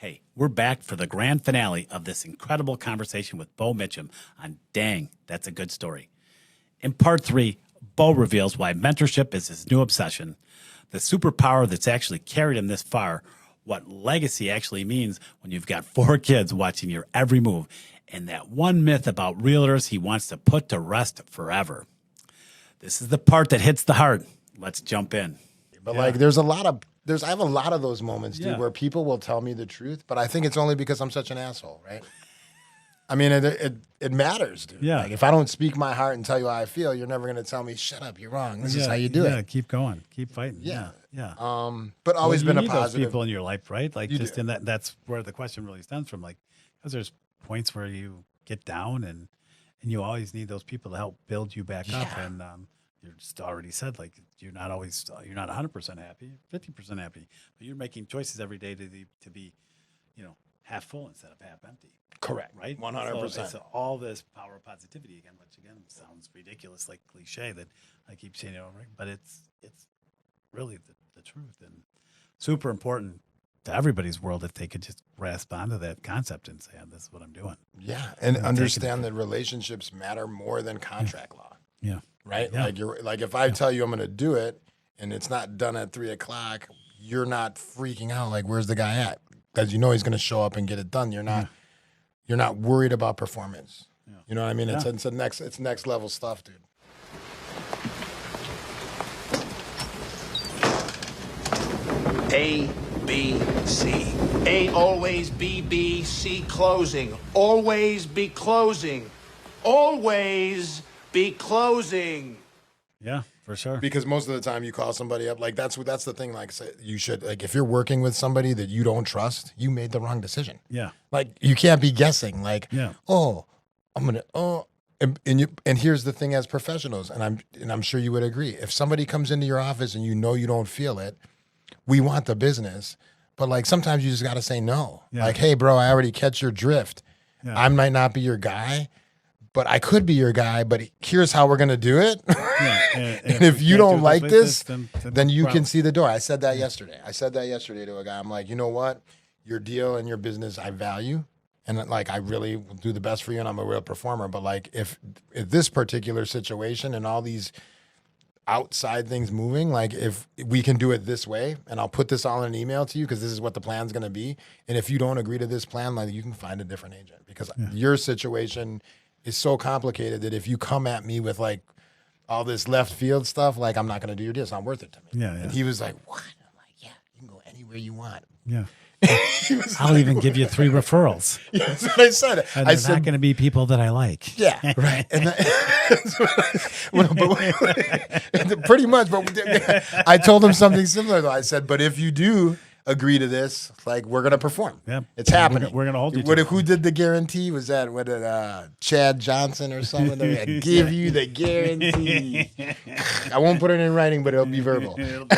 Hey, we're back for the grand finale of this incredible conversation with Beau Mitcham on Dang, That's a Good Story. In part 3, Beau reveals why mentorship is his new obsession, the superpower that's actually carried him this far, what legacy actually means when you've got 4 kids watching your every move, and that one myth about realtors he wants to put to rest forever. This is the part that hits the heart. Let's jump in. But like, I have a lot of those moments, dude, Yeah. where people will tell me the truth, but I think it's only because I'm such an asshole, right? I mean, it matters, dude. Yeah. Like, if I don't speak my heart and tell you how I feel, you're never going to tell me, shut up, you're wrong. This is how you do it. Keep going. Keep fighting. Yeah. Yeah. But always you been a need positive. those people in your life, right? Like You just do. in that's where the question really stems from. Like, because there's points where you get down and you always need those people to help build you back up. Yeah. And you just already said, like, you're not 100% happy, 50% happy, but you're making choices every day to be, half full instead of half empty. Correct. Right? 100%. So it's all this power of positivity again, which again sounds ridiculous, like cliche that I keep saying over, but it's really the truth and super important to everybody's world if they could just grasp onto that concept and say, this is what I'm doing. Yeah. And understand that relationships matter more than contract law. Yeah. Right? Yeah. Like if I tell you I'm going to do it and it's not done at 3:00, you're not freaking out. Like, where's the guy at? Because you know he's going to show up and get it done. You're not worried about performance. Yeah. You know what I mean? Yeah. It's next level stuff, dude. A, B, C. A always be B, C closing. Always be closing. Always be closing. Yeah, for sure. Because most of the time you call somebody up, like that's the thing. Like, you should, like, if you're working with somebody that you don't trust, you made the wrong decision. Yeah. Like, you can't be guessing. Like, Yeah. and here's the thing, as professionals, and I'm sure you would agree. If somebody comes into your office and you know you don't feel it, we want the business, but like sometimes you just got to say no. Yeah. Like, hey, bro, I already catch your drift. Yeah. I might not be your guy, but I could be your guy. But here's how we're gonna do it. Yeah. And if you don't like this, then you problem. can see the door. I said that yesterday. To a guy. I'm like, you know what? Your deal and your business, I value. And like, I really will do the best for you, and I'm a real performer. But like, if this particular situation and all these outside things moving, like, if we can do it this way, and I'll put this all in an email to you because this is what the plan's going to be. And if you don't agree to this plan, like, you can find a different agent, because your situation is so complicated that if you come at me with like all this left field stuff, like, I'm not going to do your deal. It's not worth it to me. Yeah. And he was like, what? I'm like, yeah, you can go anywhere you want. Yeah. I'll even give you 3 referrals. Yeah, that's what I said. And I they're said, not going to be people that I like. yeah, right. And pretty much. But I told him something similar, though. I said, but if you do agree to this, like, we're gonna perform. Yep. It's happening. We're gonna hold you to it. Who did the guarantee? Was that Chad Johnson or someone? That give you the guarantee. I won't put it in writing, but it'll be verbal. It'll be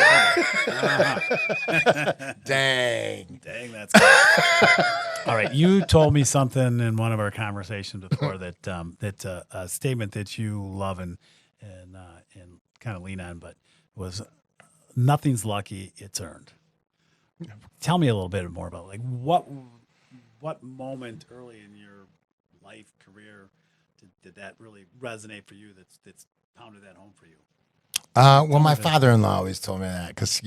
uh-huh. Dang, that's good. All right. You told me something in one of our conversations before that's a statement that you love and kind of lean on, but was nothing's lucky, it's earned. Tell me a little bit more about, like, what moment early in your life, career, did that really resonate for you? That's pounded that home for you. Well, my father-in-law always told me that, because,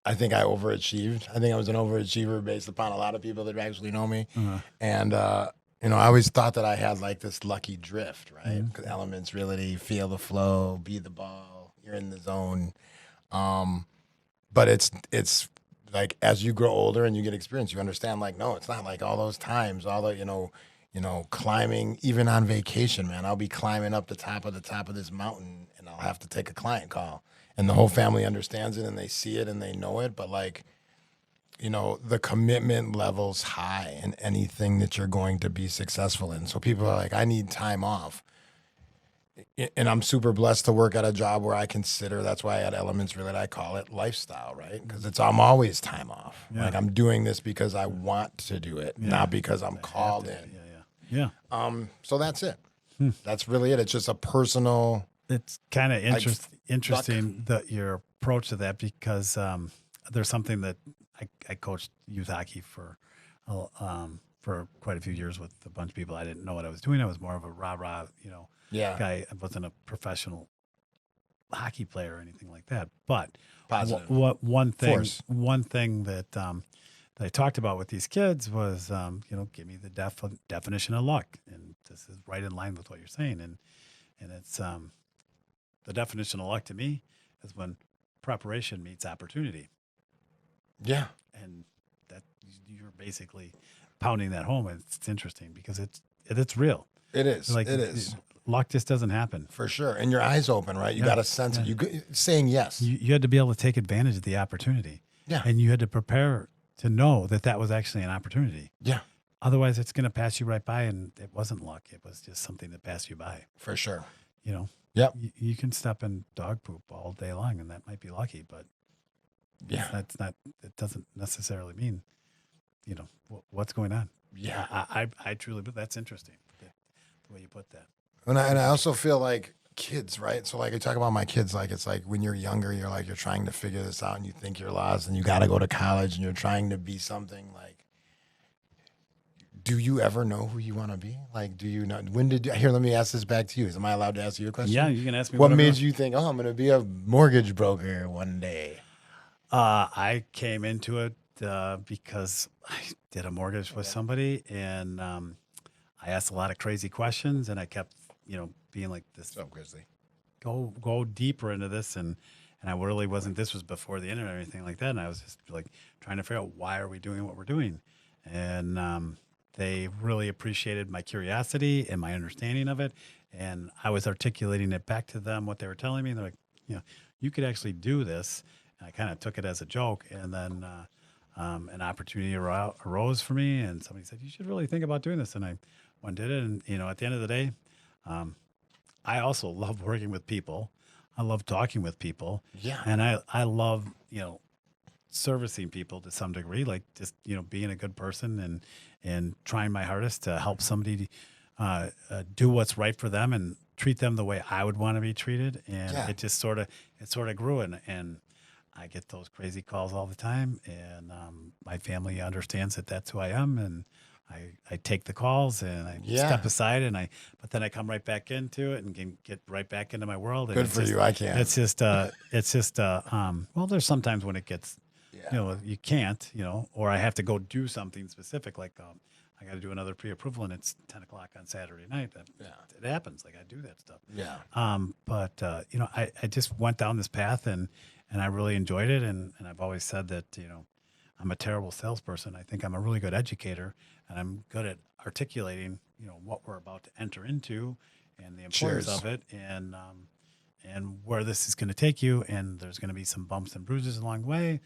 I think I overachieved. I think I was an overachiever based upon a lot of people that actually know me. Uh-huh. And, I always thought that I had like this lucky drift, right? Because elements really feel the flow, be the ball, you're in the zone. But it's like, as you grow older and you get experience, you understand, like, no, it's not like all those times, all the, climbing, even on vacation, man, I'll be climbing up the top of this mountain and I'll have to take a client call, and the whole family understands it and they see it and they know it. But like, the commitment level's high in anything that you're going to be successful in. So people are like, I need time off. And I'm super blessed to work at a job where I consider, that's why at Elements Realty, I call it lifestyle, right? Because I'm always time off. Yeah. Like, I'm doing this because I want to do it, not because I'm called in. Yeah. So that's it. That's really it. It's just a personal. It's kind of Like, interesting that your approach to that, because there's something that I coached youth hockey for for quite a few years with a bunch of people. I didn't know what I was doing. I was more of a rah-rah, Yeah. guy. I wasn't a professional hockey player or anything like that. But Positive. one Force. thing that that I talked about with these kids was, give me the definition of luck, and this is right in line with what you're saying. And it's the definition of luck to me is when preparation meets opportunity, Yeah. and that you're basically pounding that home. It's interesting because it's real. It is. Like It is. luck just doesn't happen. For sure. And your eyes open, right? You Yeah. got a sense of saying yes. You had to be able to take advantage of the opportunity. Yeah. And you had to prepare to know that that was actually an opportunity. Yeah. Otherwise, it's going to pass you right by, and it wasn't luck. It was just something that passed you by. For sure. Yep. Yep. You can step in dog poop all day long, and that might be lucky, but Yeah. that's not. It doesn't necessarily mean, what's going on. Yeah. I truly, but that's interesting. The way you put that. And I also feel like kids, right? So like I talk about my kids, like it's like when you're younger, you're trying to figure this out and you think you're lost and you got to go to college and you're trying to be something. Like, do you ever know who you want to be? Like, do you know, here, let me ask this back to you. Am I allowed to ask you a question? Yeah, you can ask me. What whatever. made you think, I'm going to be a mortgage broker one day? I came into it because I did a mortgage with somebody, and I asked a lot of crazy questions, and I kept, being like this. What's up, Grizzly? Go deeper into this, and I really wasn't. This was before the internet or anything like that, and I was just like trying to figure out why are we doing what we're doing, and they really appreciated my curiosity and my understanding of it, and I was articulating it back to them what they were telling me. And they're like, you could actually do this. And I kind of took it as a joke, and then an opportunity arose for me, and somebody said, you should really think about doing this, and I went and did it. And at the end of the day, I also love working with people. I love talking with people. Yeah. And I love, servicing people to some degree, like just, being a good person and trying my hardest to help somebody do what's right for them and treat them the way I would want to be treated. And Yeah. it just sort of grew. And I get those crazy calls all the time. And my family understands that that's who I am. And I take the calls and I Yeah. step aside but then I come right back into it and can get right back into my world. And Good it's for just- you. I can't. It's just, well, there's sometimes when it gets, you can't, or I have to go do something specific. Like, I got to do another pre-approval and it's 10 o'clock on Saturday night. It happens. Like I do that stuff. Yeah. But I just went down this path and I really enjoyed it. And I've always said that, I'm a terrible salesperson. I think I'm a really good educator, and I'm good at articulating, what we're about to enter into and the importance Cheers. of it and where this is going to take you. And there's going to be some bumps and bruises along the way.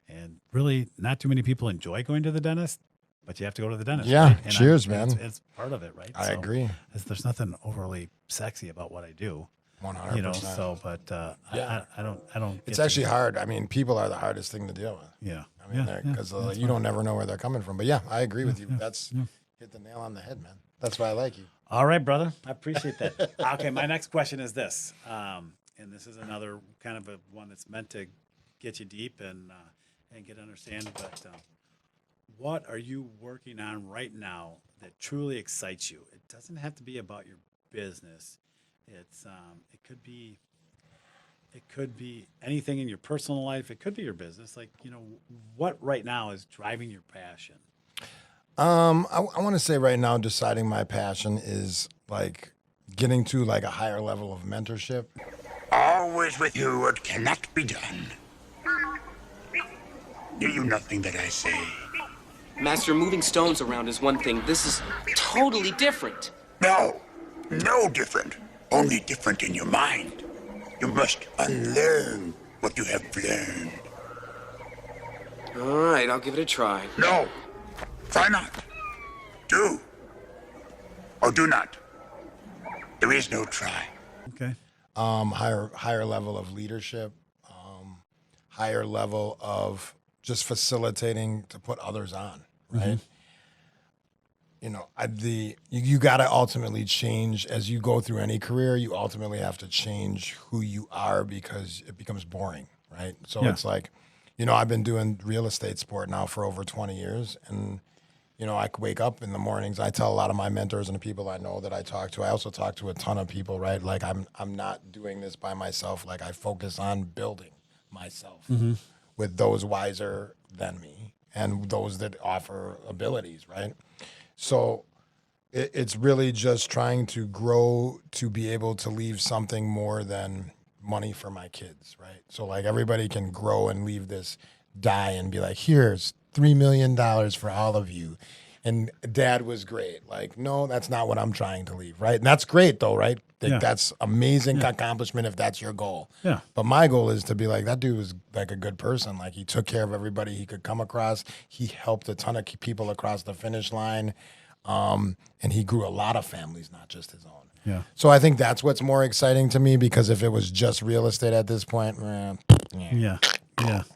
And really not too many people enjoy going to the dentist, but you have to go to the dentist. Yeah. Right? And Cheers, and man. It's part of it, right? I So agree. there's nothing overly sexy about what I do. 100%. But Yeah. I don't. It's get actually hard. I mean, people are the hardest thing to deal with. Yeah. I mean, because you don't never know where they're coming from. But yeah, I agree with you. That's hit the nail on the head, man. That's why I like you. All right, brother. I appreciate that. Okay, my next question is this, and this is another kind of one that's meant to get you deep and get understanding. But what are you working on right now that truly excites you? It doesn't have to be about your business. It could be anything in your personal life. It could be your business. Like, what right now is driving your passion? I want to say right now, deciding my passion is like getting to like a higher level of mentorship. Always with you what cannot be done. Do you nothing that I say? Master, moving stones around is one thing. This is totally different. No, no different. Only different in your mind. You must unlearn what you have learned. All right, I'll give it a try. No, try not. Do. Or do not. There is no try. Okay. Higher level of leadership, higher level of just facilitating to put others on, right? You got to ultimately change as you go through any career. You ultimately have to change who you are because it becomes boring, right? So Yeah. it's like, I've been doing real estate sport now for over 20 years, and I wake up in the mornings. I tell a lot of my mentors and the people I know that I talk to. I also talk to a ton of people, right? Like I'm not doing this by myself. Like I focus on building myself with those wiser than me and those that offer abilities, right? So it's really just trying to grow to be able to leave something more than money for my kids, right? So like everybody can grow and leave this die and be like, here's $3 million for all of you. And dad was great. Like, no, that's not what I'm trying to leave, right? And that's great though, right? Like, that's amazing accomplishment if that's your goal. Yeah. But my goal is to be like, that dude was like a good person. Like he took care of everybody he could come across. He helped a ton of people across the finish line. And he grew a lot of families, not just his own. Yeah. So I think that's what's more exciting to me, because if it was just real estate at this point, Yeah.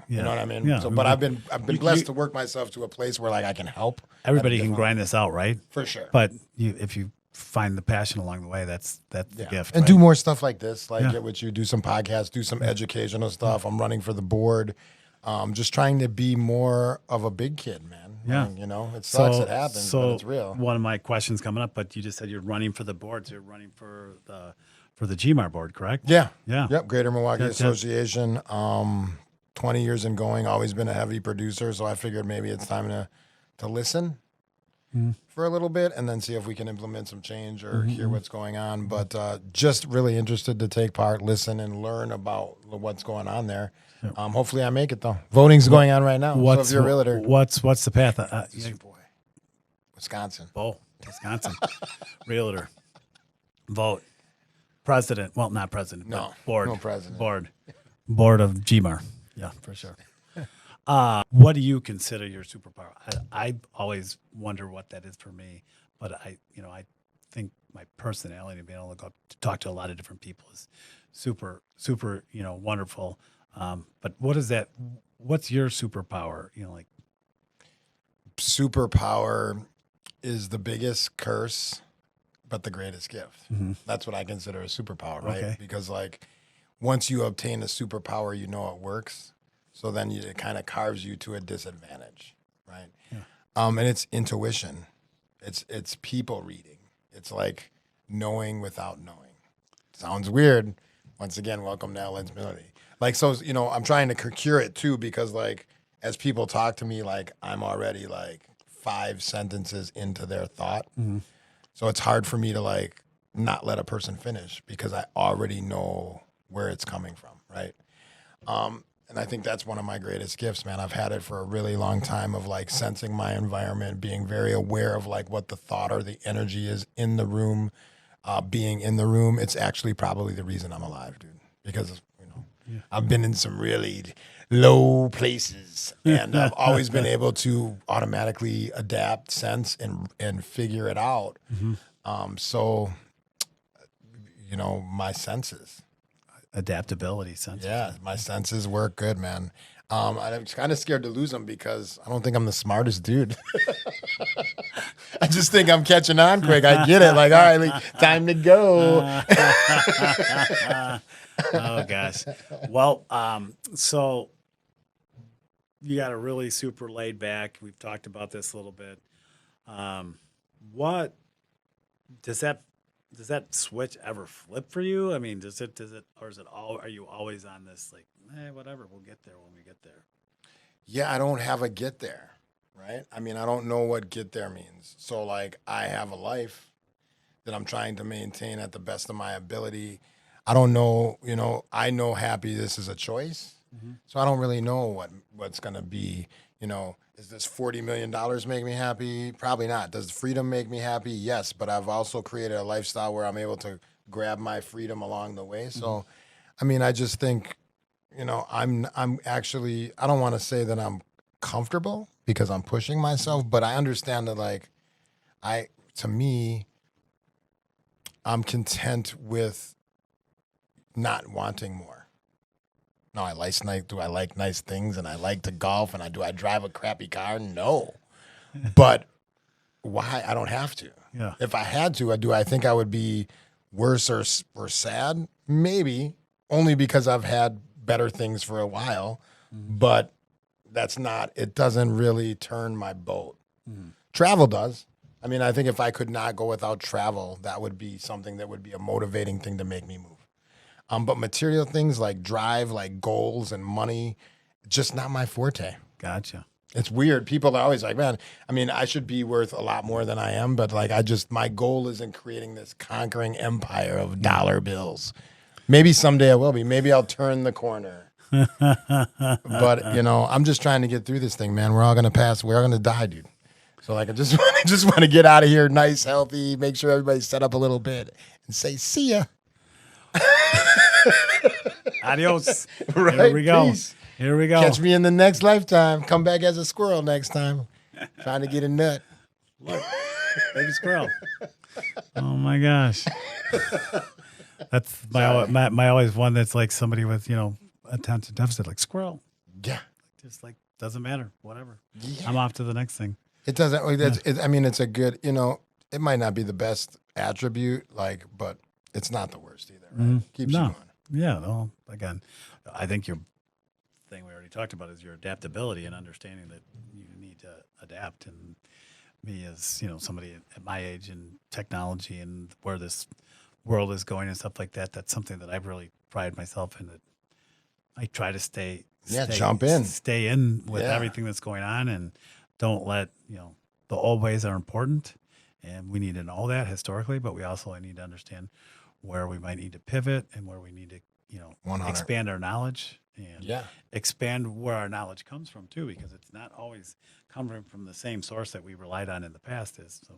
you know what I mean? Yeah. So, but I've been blessed to work myself to a place where like I can help. Everybody can grind this out, right? For sure. But if you find the passion along the way, that's the gift. And right? do more stuff like this, like Yeah. get with you, do some podcasts, do some educational stuff. I'm running for the board. Just trying to be more of a big kid, man. Yeah. It sucks, it happens, but it's real. One of my questions coming up, but you just said you're running for the boards. You're running for the GMAR board, correct? Yeah. Yeah. Yep. Greater Milwaukee Yeah. Association. 20 years and going, always been a heavy producer. So I figured maybe it's time to listen for a little bit and then see if we can implement some change or hear what's going on. But just really interested to take part, listen, and learn about what's going on there. Hopefully I make it though. Voting's going on right now. So if you're a realtor, What's the path? Wisconsin. Beau, Wisconsin, realtor, vote, president. Well, not president. No, but board. no president. Board of GMAR. Yeah, for sure. What do you consider your superpower? I always wonder what that is for me, but I think my personality, being able to go to talk to a lot of different people, is super, wonderful. But what is that? What's your superpower? Superpower is the biggest curse, but the greatest gift. That's what I consider a superpower, right? Okay. Because like once you obtain a superpower, you know it works. So then it kind of carves you to a disadvantage, right? Yeah. And it's intuition. It's people reading. It's like knowing without knowing. Sounds weird. Once again, welcome to Adaptability. Like, so, I'm trying to cure it too, because like, as people talk to me, like I'm already like 5 sentences into their thought. So it's hard for me to like not let a person finish because I already know where it's coming from, right? And I think that's one of my greatest gifts, man. I've had it for a really long time of like sensing my environment, being very aware of like what the thought or the energy is in the room, being in the room. It's actually probably the reason I'm alive, dude, because, I've been in some really low places and I've always been able to automatically adapt, sense, and figure it out. So, my senses. Adaptability, sense. Yeah, my senses work good, man. I'm kind of scared to lose them because I don't think I'm the smartest dude. I just think I'm catching on quick. I get it. Like, all right, like, time to go. Oh gosh. Well, so you got a really super laid back. We've talked about this a little bit. What does that switch ever flip for you? I mean, does it, or is it all, are you always on this like, whatever, we'll get there when we get there? Yeah, I don't have a get there, right? I mean, I don't know what get there means. So like I have a life that I'm trying to maintain at the best of my ability. I don't know, I know happiness is a choice. So I don't really know what's going to be, is this $40 million make me happy? Probably not. Does freedom make me happy? Yes. But I've also created a lifestyle where I'm able to grab my freedom along the way. So, I mean, I just think, I'm actually, I don't want to say that I'm comfortable because I'm pushing myself, but I understand that like, to me, I'm content with not wanting more. No, do I like nice things and I like to golf and do I drive a crappy car? No. But why? I don't have to. Yeah. If I had to, do I think I would be worse or sad? Maybe, only because I've had better things for a while, but it doesn't really turn my boat. Travel does. I mean, I think if I could not go without travel, that would be something that would be a motivating thing to make me move. But material things like drive, like goals and money, just not my forte. Gotcha. It's weird. People are always like, man, I mean, I should be worth a lot more than I am, but like, my goal isn't creating this conquering empire of dollar bills. Maybe someday I will be. Maybe I'll turn the corner. But, I'm just trying to get through this thing, man. We're all going to pass. We're all going to die, dude. So like, I just want to get out of here nice, healthy, make sure everybody's set up a little bit and say, see ya. Adios. Right? Here we go. Peace. Here we go. Catch me in the next lifetime. Come back as a squirrel next time. Trying to get a nut. Look, baby squirrel. Oh my gosh. That's my always one that's like somebody with, attention deficit, like squirrel. Yeah. Just like, doesn't matter. Whatever. Yeah. I'm off to the next thing. It doesn't. It's a good, it might not be the best attribute, but it's not the worst either, right? Keeps you going. Yeah. Well, again, I think your thing we already talked about is your adaptability and understanding that you need to adapt. And me as, somebody at my age in technology and where this world is going and stuff like that, that's something that I've really prided myself in, that I try to stay jump in. Stay in with everything that's going on, and don't let, the old ways are important, and we need to know that historically, but we also need to understand where we might need to pivot and where we need to, 100. expand our knowledge and expand where our knowledge comes from too, because it's not always coming from the same source that we relied on in the past as some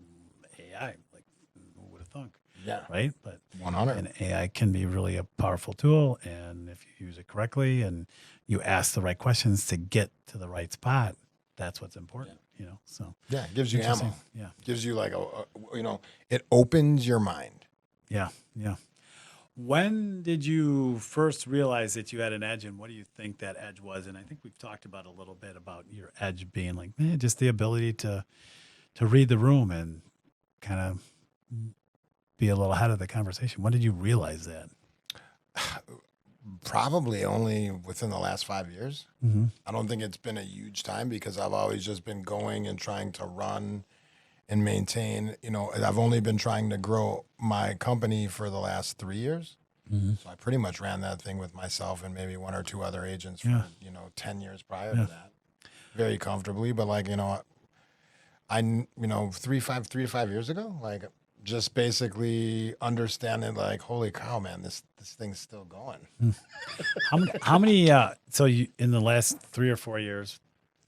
AI, like who would have thunk. Yeah. Right. But 100. And AI can be really a powerful tool. And if you use it correctly and you ask the right questions to get to the right spot, that's what's important, So yeah, it gives you ammo. Yeah. Gives you it opens your mind. Yeah. Yeah. When did you first realize that you had an edge, and what do you think that edge was? And I think we've talked about a little bit about your edge being like, just the ability to read the room and kind of be a little ahead of the conversation. When did you realize that? Probably only within the last 5 years. Mm-hmm. I don't think it's been a huge time because I've always just been going and trying to run and maintain. I've only been trying to grow my company for the last 3 years. Mm-hmm. So I pretty much ran that thing with myself and maybe one or two other agents for 10 years prior to that, very comfortably. But I 3 to 5 years ago, just basically understanding holy cow, man, this thing's still going. How many so you, in the last 3 or 4 years,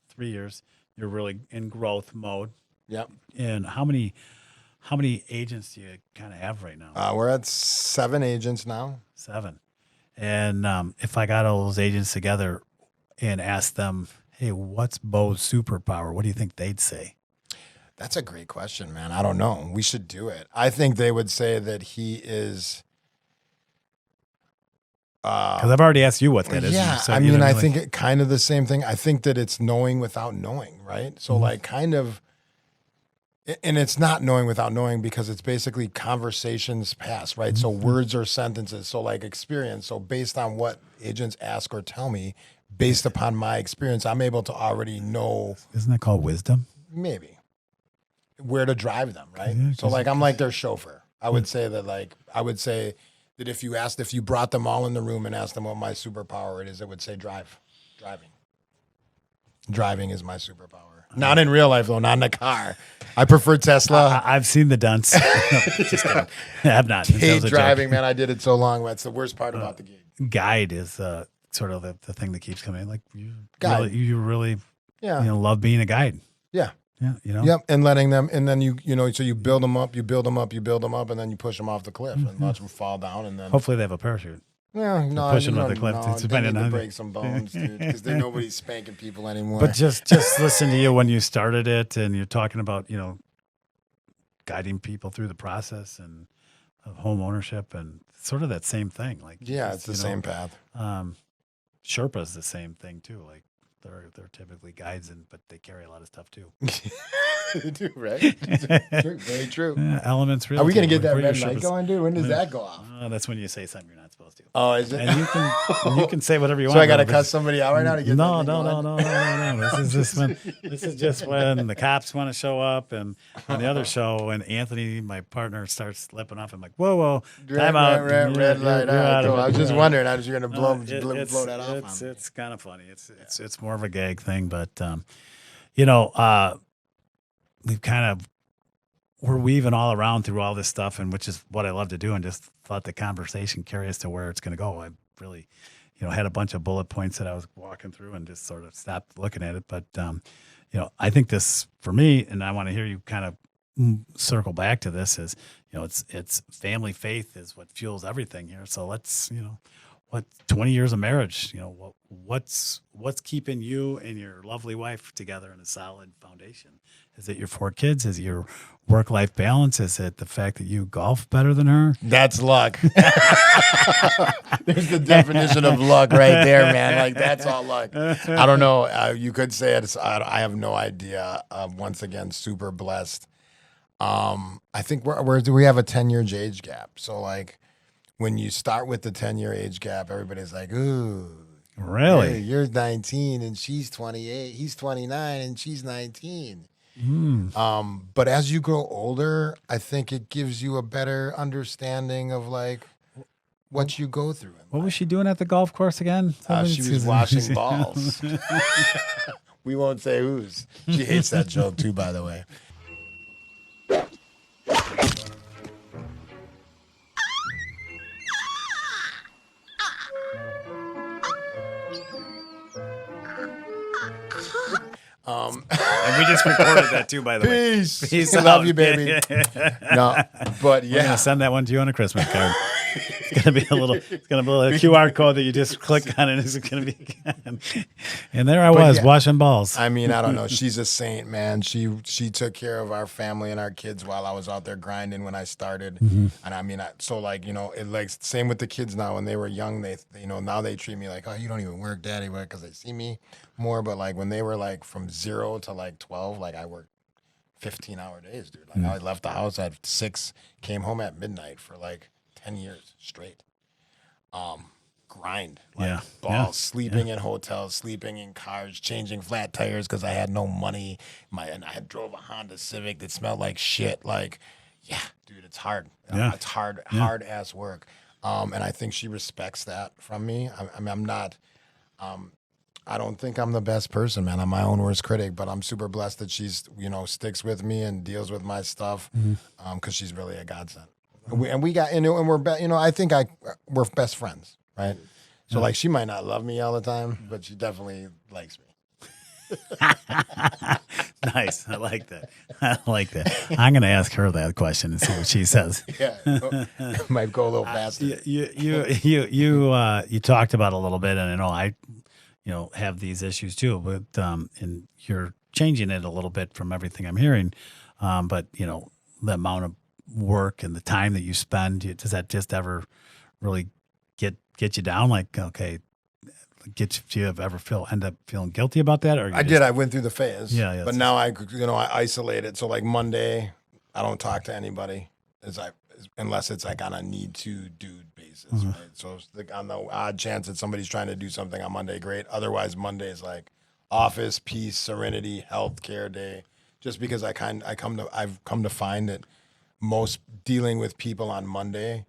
3 years, you're really in growth mode. Yep. And how many agents do you kind of have right now? We're at 7 agents now. 7. And if I got all those agents together and asked them, hey, what's Beau's superpower? What do you think they'd say? That's a great question, man. I don't know. We should do it. I think they would say that he is. Because I've already asked you what that is. Yeah, So, I think it kind of the same thing. I think that it's knowing without knowing, right? So kind of, and it's not knowing without knowing because it's basically conversations past, right? So words or sentences. So experience. So based on what agents ask or tell me, based upon my experience, I'm able to already know. Isn't that called wisdom? Maybe. Where to drive them, right? Yeah, so I'm like their chauffeur. I would say that if you brought them all in the room and asked them what my superpower it would say driving. Driving is my superpower. Not in real life though, not in a car. I prefer Tesla. I've seen the dunce. No, just kidding. I have not. That Hate was a driving, joke. man. I did it so long. That's the worst part about the gig. Guide is sort of the thing that keeps coming. Like Guide. you really Yeah. love being a guide. Yeah. Yeah. Yep. And letting them, and then so you build them up, and then you push them off the cliff and watch them fall down, and then Hopefully they have a parachute. yeah, no, push them off the cliff. It's they depending need to on- break some bones, dude, because nobody's spanking people anymore. But just listen to you when you started it, and you're talking about guiding people through the process and of home ownership, and sort of that same thing. Like yeah, it's the same path. Sherpa's the same thing too. Like they're typically guides, but they carry a lot of stuff too. They do, right? True, very true. Elements. Are we going to get that Realtor red ship light is- going, dude? When does that go off? That's when you say something you're not supposed to. Oh, is it? And you can say whatever you So want. I got to but cuss somebody out right now to get no, that thing no, going? no, no, no, no, no. This is just when the cops want to show up, and on the other show, when Anthony, my partner, starts slipping off, I'm like, whoa, time out. Red light. You're All right, out of cool. it. I was just Yeah. wondering. I was going to blow that off It's on me. it's kind of funny. It's more of a gag thing, but we're weaving all around through all this stuff, and which is what I love to do, and just thought the conversation curious to where it's going to go. I really, had a bunch of bullet points that I was walking through and just sort of stopped looking at it. But, I think this for me, and I want to hear you kind of circle back to this is, it's family faith is what fuels everything here. So let's, what 20 years of marriage, what's keeping you and your lovely wife together in a solid foundation? Is it your 4 kids? Is it your work-life balance? Is it the fact that you golf better than her? That's luck. There's the definition of luck right there, man. Like, that's all luck. I don't know. You could say it. I have no idea. Once again, super blessed. I think we have a 10-year age gap. So, like, when you start with the 10-year age gap, everybody's like, ooh. Really? Hey, you're 19 and she's 28. He's 29 and she's 19. But as you grow older, I think it gives you a better understanding of like what you go through. What was she doing at the golf course again? She was washing balls. We won't say whose. She hates that joke too, by the way. And we just recorded that too, by the way. Peace. I love you, baby. No, but We're yeah. gonna send that one to you on a Christmas card. It's gonna be a little QR code that you just click on, and it's gonna be. And there I was washing balls. I mean, I don't know. She's a saint, man. She took care of our family and our kids while I was out there grinding when I started. Mm-hmm. And I mean, it like same with the kids now. When they were young, they now they treat me like, oh, you don't even work, daddy, because they see me more. But like when they were like from 0 to like 12, like I worked 15-hour days, dude. Like I left the house at 6, came home at midnight for like 10 years straight. Grind, like balls, sleeping in hotels, sleeping in cars, changing flat tires because I had no money. And I drove a Honda Civic that smelled like shit. Like, yeah, dude, it's hard. It's hard ass work. And I think she respects that from me. I'm not. I don't think I'm the best person, man. I'm my own worst critic, but I'm super blessed that she's, sticks with me and deals with my stuff, because she's really a godsend. And we're I think we're best friends, right? So like she might not love me all the time, but she definitely likes me. Nice. I like that. I'm going to ask her that question and see what she says. Yeah, might go a little faster. You talked about a little bit, and I know I have these issues too, but and you're changing it a little bit from everything I'm hearing. But the amount of work and the time that you spend, does that just ever really get you down? Like, okay, do you ever end up feeling guilty about that? Or I did. I went through the phase. Yeah. But now I isolate it. So like Monday, I don't talk to anybody unless it's like on a need to do basis, right? So it's like on the odd chance that somebody's trying to do something on Monday, great. Otherwise, Monday is like office, peace, serenity, healthcare day. Just because I've come to find that most dealing with people on Monday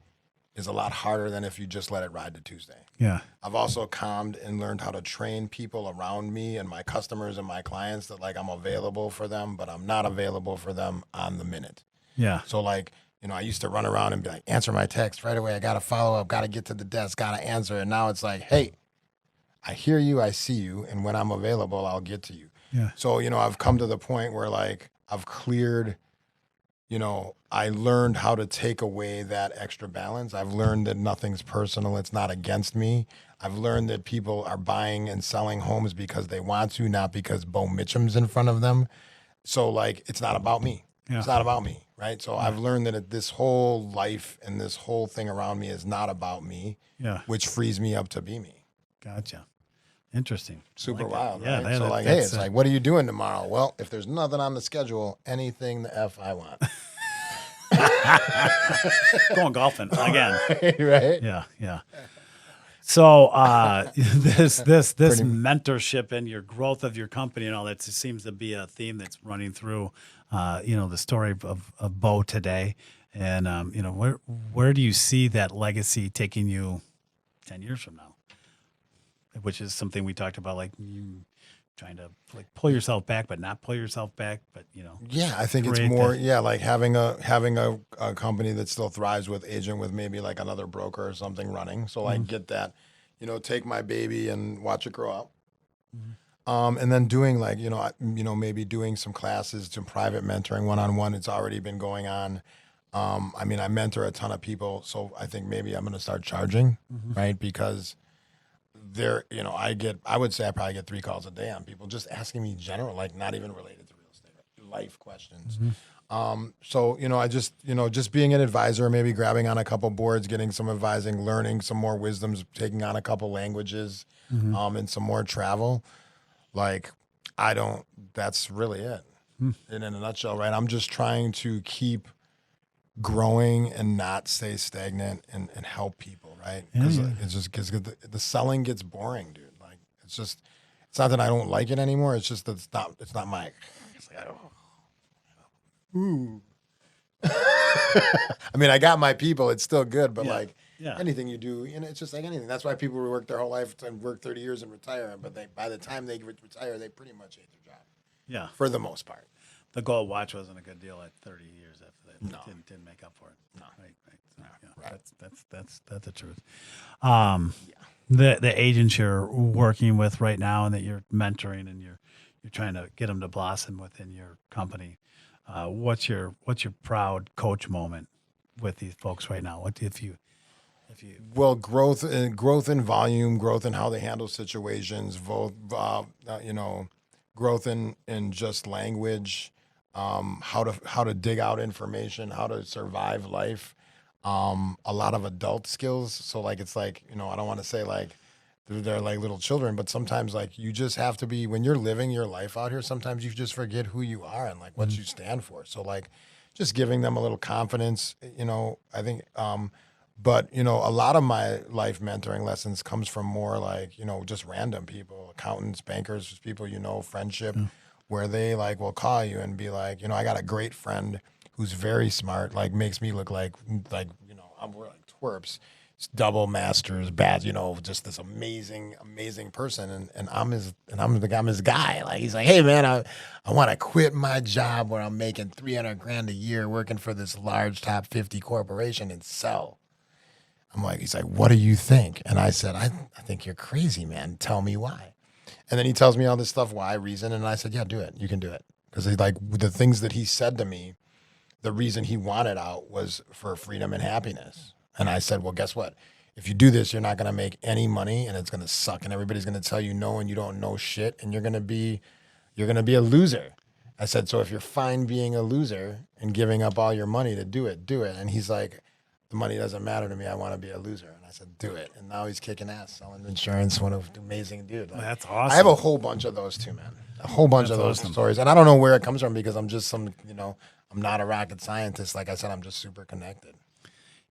is a lot harder than if you just let it ride to Tuesday. Yeah. I've also calmed and learned how to train people around me and my customers and my clients that like I'm available for them, but I'm not available for them on the minute. Yeah. So like, I used to run around and be like, answer my text right away. I got to follow up, got to get to the desk, got to answer. And now it's like, hey, I hear you, I see you. And when I'm available, I'll get to you. Yeah. So, I've come to the point where like I've cleared, I learned how to take away that extra balance. I've learned that nothing's personal. It's not against me. I've learned that people are buying and selling homes because they want to, not because Beau Mitcham's in front of them. So like, it's not about me. Yeah. It's not about me, right? So I've learned that this whole life and this whole thing around me is not about me, which frees me up to be me. Gotcha. Interesting. Super I like wild, that. Yeah, right? So like, hey, it's like, what are you doing tomorrow? Well, if there's nothing on the schedule, anything the F I want. going golfing again. Right? Yeah, yeah. So this mentorship and your growth of your company and all that seems to be a theme that's running through, the story of Beau today. And where do you see that legacy taking you 10 years from now? Which is something we talked about, like you trying to like pull yourself back, but not pull yourself back, but Yeah, I think it's create more, that- like having a company that still thrives with agent with maybe like another broker or something running. So like get that, take my baby and watch it grow up. And then doing like, maybe doing some classes, some private mentoring one-on-one. It's already been going on. I mentor a ton of people. So I think maybe I'm going to start charging, right? Because I would say I probably get 3 calls a day on people just asking me general, like not even related to real estate, life questions. So, I just being an advisor, maybe grabbing on a couple boards, getting some advising, learning some more wisdoms, taking on a couple languages, and some more travel. Like, that's really it in a nutshell, right? I'm just trying to keep growing and not stay stagnant and help people, right? Because it's just because the selling gets boring, dude. Like, it's not that I don't like it anymore. It's just that it's not my, it's like, I don't, ooh. I got my people. It's still good, but anything you do, it's just like anything. That's why people who work their whole life and work 30 years and retire, but by the time they retire, they pretty much hate their job. Yeah. For the most part. The gold watch wasn't a good deal at 30 years after that. No. Didn't make up for it. No. Right. So, Right. That's the truth. The agents you're working with right now and that you're mentoring and you're trying to get them to blossom within your company. What's your proud coach moment with these folks right now? What if you Well, growth in volume, growth in how they handle situations, growth in just language, how to dig out information, how to survive life, a lot of adult skills. So like it's like, I don't want to say like they're like little children, but sometimes like you just have to be, when you're living your life out here, sometimes you just forget who you are and like what you stand for. So like just giving them a little confidence, I think, but a lot of my life mentoring lessons comes from more like, just random people, accountants, bankers, just people, friendship, where they like will call you and be like, I got a great friend who's very smart, like makes me look like we're like twerps, double masters, bad, just this amazing person, and I'm his guy. Like he's like, hey man, I want to quit my job where I'm making $300,000 a year working for this large top 50 corporation and sell. He's like, what do you think? And I said, I think you're crazy, man. Tell me why. And then he tells me all this stuff, why, reason, and I said, yeah, do it. You can do it. Because he's like, the things that he said to me, the reason he wanted out was for freedom and happiness. And I said, well, guess what? If you do this, you're not going to make any money and it's going to suck and everybody's going to tell you no and you don't know shit and you're going to be a loser. I said, so if you're fine being a loser and giving up all your money to do it, do it. And he's like, the money doesn't matter to me. I want to be a loser. And I said, do it. And now he's kicking ass, selling insurance. What an amazing dude. Like, That's awesome. I have a whole bunch of those too, man. A whole bunch of those stories. And I don't know where it comes from because I'm just I'm not a rocket scientist. Like I said, I'm just super connected.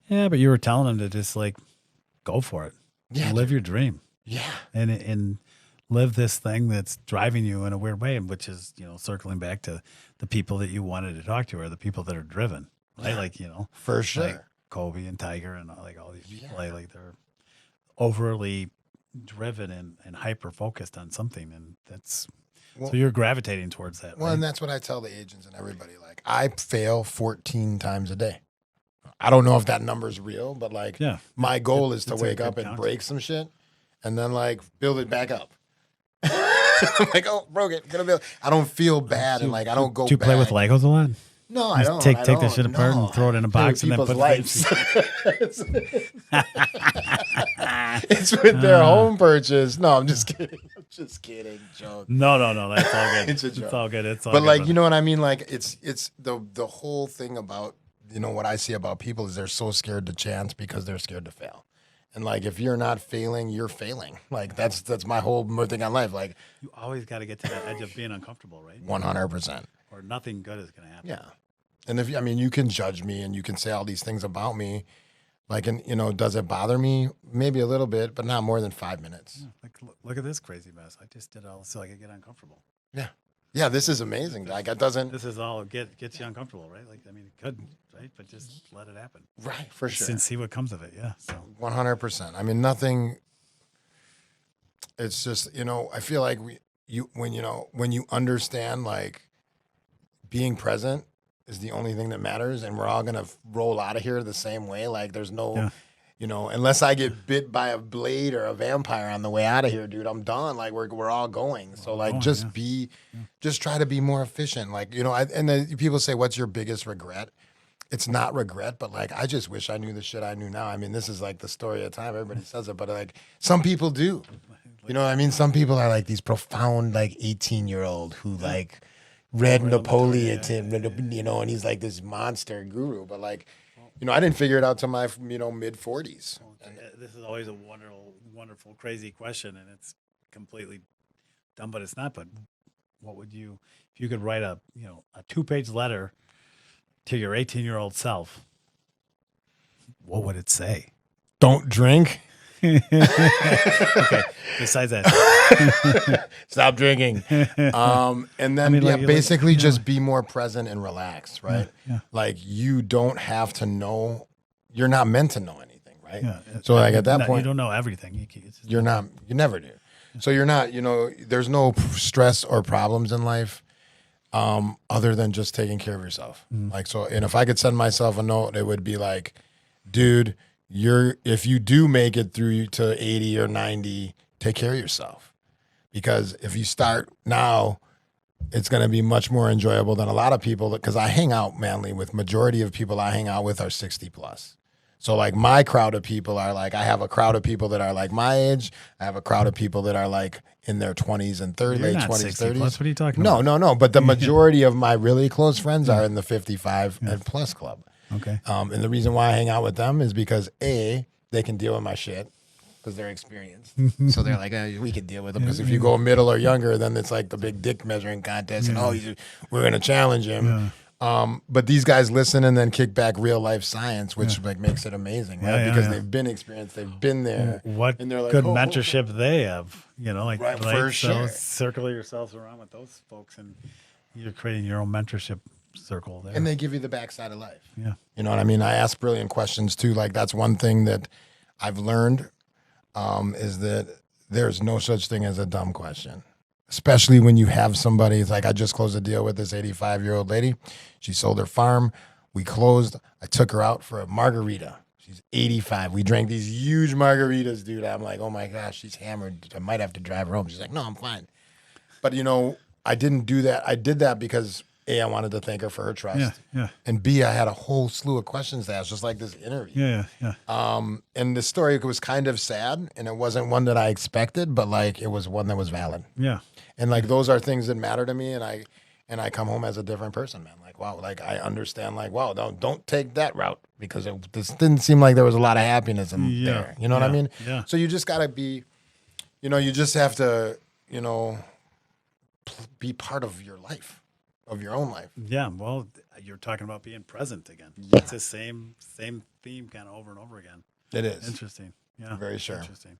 Yeah, but you were telling them to just like go for it. Yeah, live your dream. Yeah. And live this thing that's driving you in a weird way, which is, circling back to the people that you wanted to talk to are the people that are driven, right? Like, for sure. Like Kobe and Tiger and like all these people, like they're overly driven and hyper focused on something. And that's, so you're gravitating towards that. Well, right? and that's what I tell the agents and everybody. Like I fail 14 times a day. I don't know if that number's real, but like my goal is to wake up and break some shit and then like build it back up. I'm like, oh, broke it. Gonna build. I don't feel bad and like I don't go. Do you play with Legos a lot? No, I don't. Take the shit apart and throw it in a box and then put lives. It's with their home purchase. No, I'm just kidding. I'm just kidding. Joke. No. That's all good. It's a joke. It's all good. It's all but good. Like, you know what I mean? Like it's the whole thing about, what I see about people is they're so scared to chance because they're scared to fail. And like, if you're not failing, you're failing. Like that's my whole thing on life. Like You always got to get to that edge of being uncomfortable, right? 100%. Or nothing good is going to happen. Yeah. And if, I mean, you can judge me and you can say all these things about me. Like, and you know, does it bother me? Maybe a little bit, but not more than 5 minutes. Yeah, like, look at this crazy mess. I just did all so I could get uncomfortable. Yeah. Yeah. This is amazing. Like it doesn't. This is all gets you uncomfortable, right? Like, I mean, it could, right? But just let it happen. Right. For sure. And see what comes of it. Yeah. So 100%. I mean, nothing. It's just, you know, I feel like when you understand like being present is the only thing that matters, and we're all gonna roll out of here the same way. Like there's no, you know, unless I get bit by a blade or a vampire on the way out of here, dude, I'm done. Like we're all going. So like just try to be more efficient. Like, you know, and then people say, what's your biggest regret? It's not regret, but like I just wish I knew the shit I knew now. I mean, this is like the story of time. Everybody says it, but like some people do. You know what I mean? Some people are like these profound like 18-year-old who like read Napoleon, you know, and he's like this monster guru. But like, you know, I didn't figure it out till my, you know, mid-40s. This is always a wonderful, crazy question, and it's completely dumb, but it's not. But what would you, if you could write a 2-page letter to your 18-year-old self, what would it say? Don't drink. Okay. Besides that, Stop drinking. And then basically just be more present and relax, right? Yeah. Like you don't have to know. You're not meant to know anything, right? Yeah. So like at that you point, don't know everything. you're not. You never do. So you're not. You know, there's no stress or problems in life, other than just taking care of yourself. Like so, and if I could send myself a note, it would be like, dude. If you do make it through to 80 or 90, take care of yourself. Because if you start now, it's going to be much more enjoyable than a lot of people. Because I hang out, Manley, with majority of people I hang out with are 60 plus. So like my crowd of people are like, I have a crowd of people that are like my age. I have a crowd of people that are like in their 20s and 30s, late 20s, 30s. Plus, what are you talking about? No. But the majority of my really close friends are in the 55 and plus club. Okay. And the reason why I hang out with them is because A, they can deal with my shit because they're experienced. So they're like, we can deal with them. Because if you go middle or younger, then it's like the big dick measuring contest, and we're gonna challenge him. But these guys listen and then kick back real life science, which like makes it amazing, right? Because they've been experienced, they've been there. What and they're like, good mentorship they have, you know, like, Right, like for so sure. circle yourselves around with those folks, and you're creating your own mentorship circle there. And they give you the backside of life. Yeah. You know what I mean? I ask brilliant questions too. Like that's one thing that I've learned is that there's no such thing as a dumb question. Especially when you have somebody, it's like I just closed a deal with this 85-year-old lady. She sold her farm. We closed. I took her out for a margarita. She's 85. We drank these huge margaritas, dude. I'm like, oh my gosh, she's hammered. I might have to drive her home. She's like, no, I'm fine. But you know, I didn't do that. I did that because A, I wanted to thank her for her trust. Yeah. And B, I had a whole slew of questions to ask, just like this interview. Yeah. And the story was kind of sad, and it wasn't one that I expected, but like it was one that was valid. Yeah. And like those are things that matter to me, and I come home as a different person, man. Like wow, like I understand. Like wow, don't take that route because this didn't seem like there was a lot of happiness in there. You know what I mean? Yeah. So you just gotta be, you know, you just have to, you know, be part of your life. Of your own life. Yeah. Well, you're talking about being present again. Yeah. It's the same theme kind of over and over again. It is. Interesting. Yeah. Very sure. Interesting.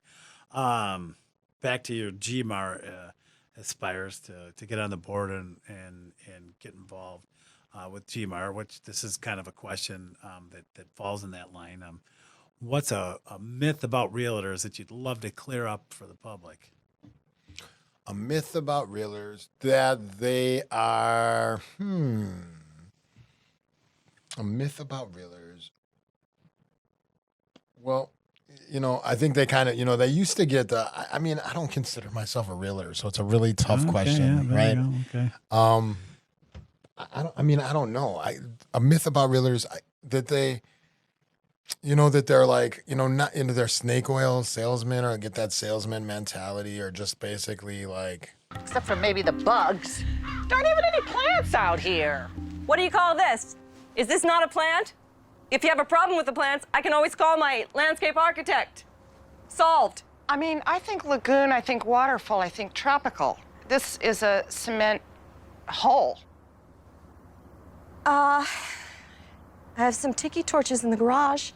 Back to your GMAR aspires to get on the board and get involved with GMAR, which this is kind of a question that falls in that line. What's a myth about realtors that you'd love to clear up for the public? A myth about realtors that they are, a myth about realtors. Well, you know, I think they kind of, you know, they used to get I mean, I don't consider myself a realtor, so it's a really tough question, yeah, right? Okay. I don't know. A myth about realtors that they, you know, that they're like, you know, not into their snake oil salesman or get that salesman mentality or just basically like. Except for maybe the bugs. There aren't even any plants out here. What do you call this? Is this not a plant? If you have a problem with the plants, I can always call my landscape architect. Solved. I mean, I think lagoon, I think waterfall, I think tropical. This is a cement hole. I have some tiki torches in the garage.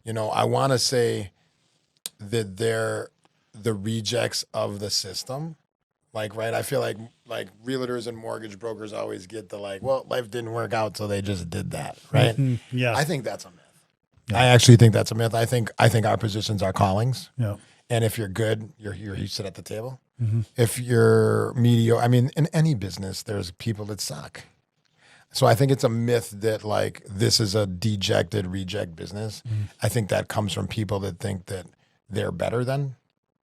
You know, I want to say that they're the rejects of the system. Like, right, I feel like realtors and mortgage brokers always get the like, well, life didn't work out, so they just did that, right? Yeah. I think that's a myth. I actually think that's a myth. I think our positions are callings. Yeah. And if you're good, you sit at the table. If you're mediocre, I mean, in any business, there's people that suck. So I think it's a myth that like this is a dejected reject business. I think that comes from people that think that they're better than.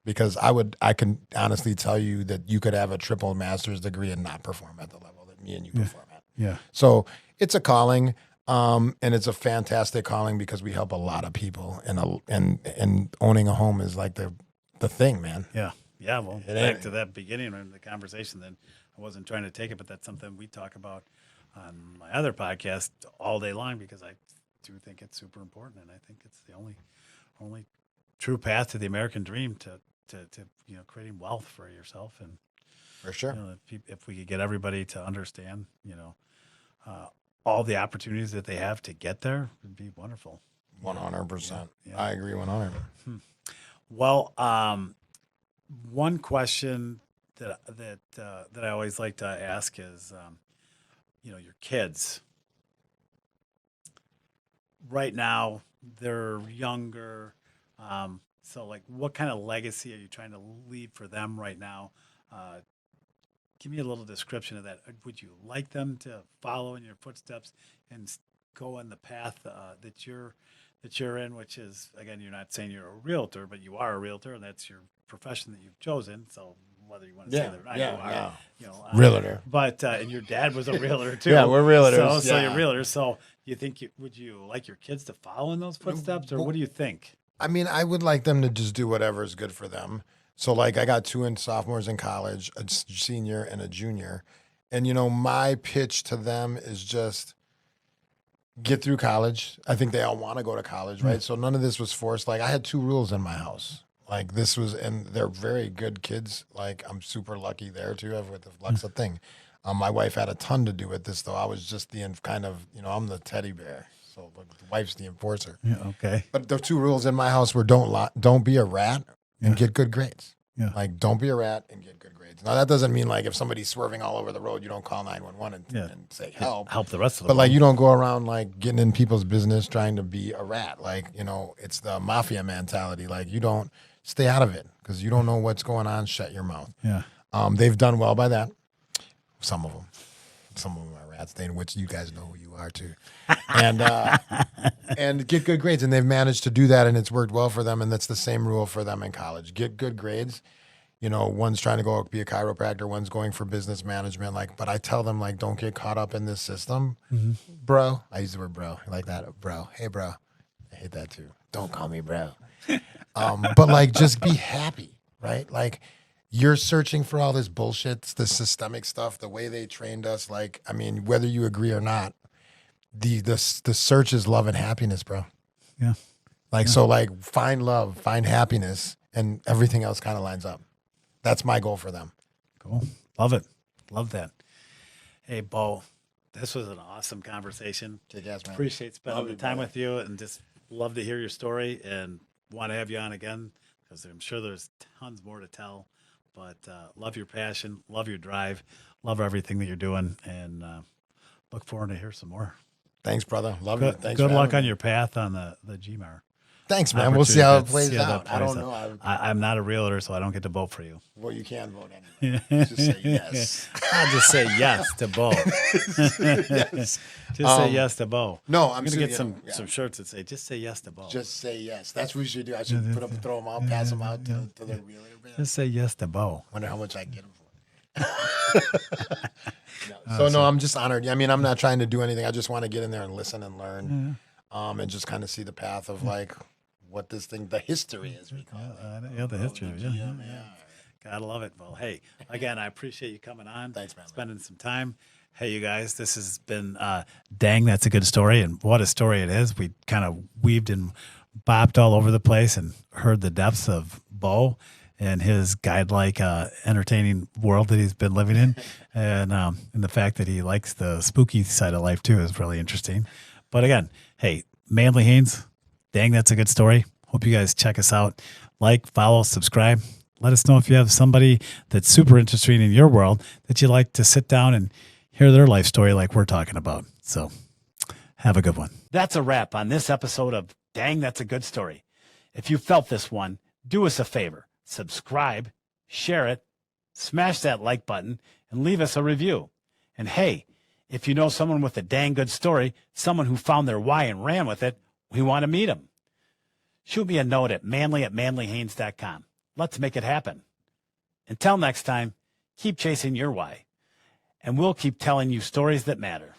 Because I can honestly tell you that you could have a triple master's degree and not perform at the level that me and you perform at. Yeah. So it's a calling, and it's a fantastic calling because we help a lot of people, and owning a home is like the thing, man. Yeah. Yeah. Well, It back ain't- to that beginning of the conversation, then I wasn't trying to take it, but that's something we talk about on my other podcast all day long because I do think it's super important. And I think it's the only true path to the American dream to creating wealth for yourself. And For sure. if we could get everybody to understand, all the opportunities that they have to get there, it'd be wonderful. 100%. Yeah. I agree 100%. Well, one question that I always like to ask is, your kids right now, they're younger. So like what kind of legacy are you trying to leave for them right now? Give me a little description of that. Would you like them to follow in your footsteps and go on the path that you're in, which is, again, you're not saying you're a realtor, but you are a realtor, and that's your profession that you've chosen. So whether you want to say that or not, you are, Realtor. But and your dad was a realtor too. Yeah, we're realtors, So yeah. you're realtors. So you think would you like your kids to follow in those footsteps, or what do you think? I mean, I would like them to just do whatever is good for them. So, like, I got two sophomores in college, a senior and a junior. And, my pitch to them is just get through college. I think they all want to go to college, right? So none of this was forced. Like, I had two rules in my house. Like, and they're very good kids. Like, I'm super lucky there, too. With the luck's a thing. My wife had a ton to do with this, though. I was just the kind of, I'm the teddy bear. So the wife's the enforcer. Yeah, okay. But the two rules in my house were don't be a rat and get good grades. Yeah. Like, don't be a rat and get good grades. Now, that doesn't mean, like, if somebody's swerving all over the road, you don't call 911 and say help. Help the rest of But, them. like, you don't go around, like, getting in people's business trying to be a rat. Like, it's the mafia mentality. Like, you don't stay out of it because you don't know what's going on. Shut your mouth. Yeah. They've done well by that. Some of them. Some of them are rats, which you guys know who you are, too. And get good grades. And they've managed to do that, and it's worked well for them. And that's the same rule for them in college. Get good grades. One's trying to go be a chiropractor, one's going for business management. Like, but I tell them, like, don't get caught up in this system, bro. I use the word bro. I like that, bro. Hey, bro. I hate that too. Don't call me bro. But like, just be happy, right? Like, you're searching for all this bullshit, the systemic stuff, the way they trained us. Like, I mean, whether you agree or not, the search is love and happiness, bro. Yeah. Like, so like, find love, find happiness, and everything else kind of lines up. That's my goal for them. Cool. Love it. Love that. Hey, Beau, this was an awesome conversation. Kick ass, man. Appreciate spending Love the you, time brother. with you, and just love to hear your story and want to have you on again because I'm sure there's tons more to tell. But love your passion, love your drive, love everything that you're doing, and look forward to hear some more. Thanks, brother. Love you. Good, Thanks. good for luck having on me. your path on the GMAR. Thanks, man. We'll see how it opportunity. plays See how out. that I don't plays know. out. I'm not a realtor, so I don't get to vote for you. Well, you can vote anyway. Just say yes. I'll just say yes to Beau. Yes. Just say yes to Beau. No, I'm I'm gonna get serious. some shirts that say just say yes to Beau. Just say yes. That's what we should do. I should throw them out, pass them out to the realtor. Just say yes to Beau. Wonder how much I get them for. No, I'm just honored. I mean, I'm not trying to do anything. I just want to get in there and listen and learn, and just kind of see the path of like what this thing, the history is. We call it. Yeah, the history. Yeah. Yeah. Gotta love it. Well, hey, again, I appreciate you coming on. Thanks, man. Spending some time. Hey, you guys, this has been, dang, that's a good story. And what a story it is. We kind of weaved and bopped all over the place and heard the depths of Beau and his guide-like entertaining world that he's been living in. And the fact that he likes the spooky side of life too is really interesting. But again, hey, Manley, Haines, dang, that's a good story. Hope you guys check us out. Like, follow, subscribe. Let us know if you have somebody that's super interesting in your world that you'd like to sit down and hear their life story like we're talking about. So have a good one. That's a wrap on this episode of Dang, That's a Good Story. If you felt this one, do us a favor. Subscribe, share it, smash that like button, and leave us a review. And hey, if you know someone with a dang good story, someone who found their why and ran with it, we want to meet them. Shoot me a note at manley@manleyhaines.com. Let's make it happen. Until next time, keep chasing your why, and we'll keep telling you stories that matter.